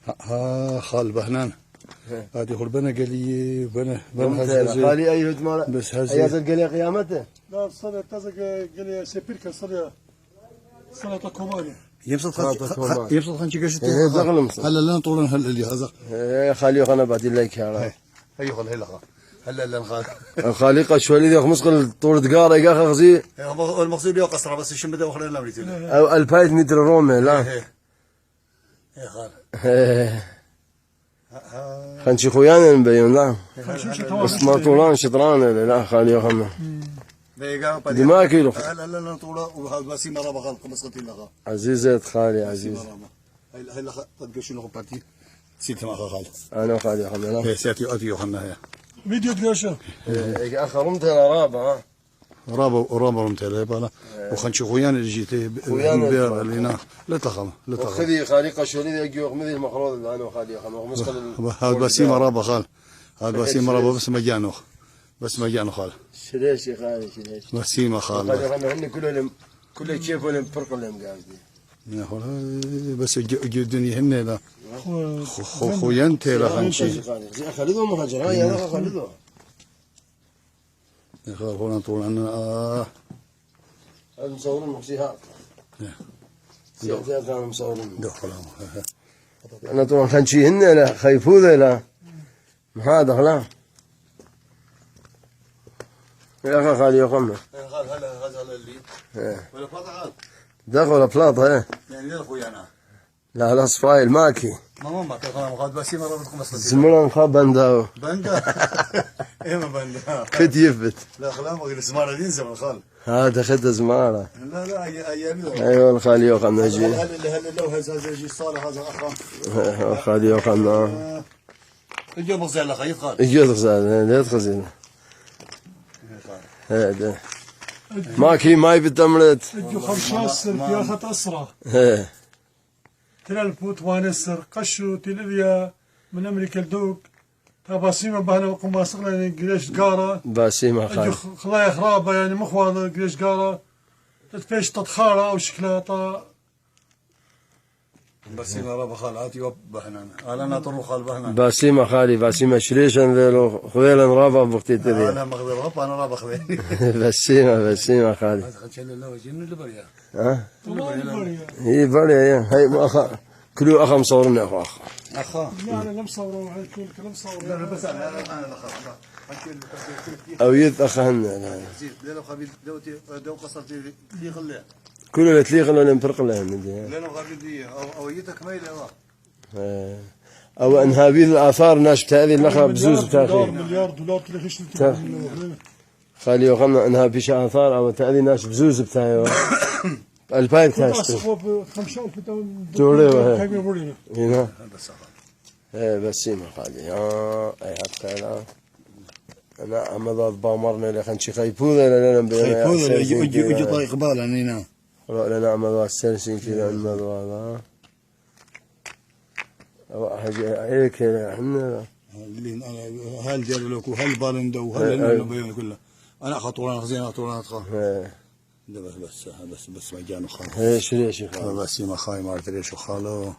ها خال بهنان هذه هو البنا قالي بنا خالي أي هدمة بس هذا أي قالي قيامته لا صار تزق قال سبيرك صار صلاة كوماني يبسط خانشي قشتي زغلم هلا لنا طولنا هلا اللي هذا خالي أنا بعد لك يا هي خل هلا هلا لنا خالي شوالي ذي خمس قل طول دقارة يا غزي المقصود يا قصرة بس شو بده وخلينا نمريتين أو 2000 متر رومي لا يا خال خنشي خويانا نبين لا بس ما طولان شطران لا خالي خمنا دماغ كيلو هلا لنا طوله وهذا بس مرة بخال 15 لغة عزيزة خالي عزيز هلا تبقى شنو بارتي سيت ما خال أنا خالي خمنا هي سياتي أتي وخلنا هي فيديو قراشة أخرمت رابع رابا رمتها بالا وخنشي خويان اللي جيت بير اللي لا تخم خذي خالي شولي ذي أجيو خمدي المخروض اللي أنا وخالي خمنا هذا بسيمة رابا خال هذا بسيمة رابا بس مجانو خال شريش يا خالي شريش بسيمة خال خالي هن كلهم كيف ولا فرق لهم قاعدين يا خال بس الدنيا هن لا خويان تلا خنشي خالدو مهاجر هاي أنا خالدو يا خال هنا طول أنا المصورين مقصيها سيادة كانوا مصورين دخل أنا طبعا خنشي هن لا خايفو ذا لا ما دخلا يا أخي خالي يا خمنا خال هلا غزل اللي ولا فاضي دخل بلاطة يعني لا خويا أنا لا صفايل ماكي ما كان غاد بس مرة بتكون زمران خاب بندا بندا إيه ما بندا كنت يفت لا خلا ما قلت زمارة دين زمن خال هذا خد زمارة لا أيامي أيوة الخالي يا خمنا جي هلا لو هذا جي صالح هذا أخا خالي يا خمنا اليوم مغزى لك خيط خال يجوز غزال لا تخزين هذا ماكي ماي بالتمرت اجو 15 في اخت اسرى تلال فوت وانسر قشو تلاليا من امريكا الدوق تباسيمه بهنا وقما صغنا يعني قريش قاره باسيمه اجو خلايا خرابه يعني مخواضه قريش قاره تتفيش تدخاره او شكلاطه باسيمة رابا خال عاتي وبهنا أنا ناطر خال بهنا باسيمه خالي باسيمه شريش انذلو خويلا رابا بوقتي تبي أنا مغذر رابا أنا رابا خوي باسيمه خالي ها هي بريا هي ما كلو اخا مصورنا أخا لا انا لم صوروا هاي كل مصور لا بس أنا او يد اخهن لأنه خبيث دو قصرت لي خليه كل اللي تليق ولا نفرق لهم لأنه خبيث دي أو يتك ميلة او ان هذه الاثار ناش بتاعي الاخر بزوز بتاعي مليار دولار تلخيش خالي وخمنا انها بيش اثار او تاذي ناش بزوز بتاعي البايب تاعش دولار هنا بس ما خالي اي حتى انا امضاد بامرنا اللي خنشي خيفوذا لنا خيفوذا يجي طريق بالا هنا لنا امضاد سلسين كذا امضاد او حاجه هيك احنا اللي هل جرلوك وهل بالندو وهل بين كله انا خطوران خزينه خطوران خا بس مجانو خال ايش ليش خال بس ما خاي ما ادري ايش خاله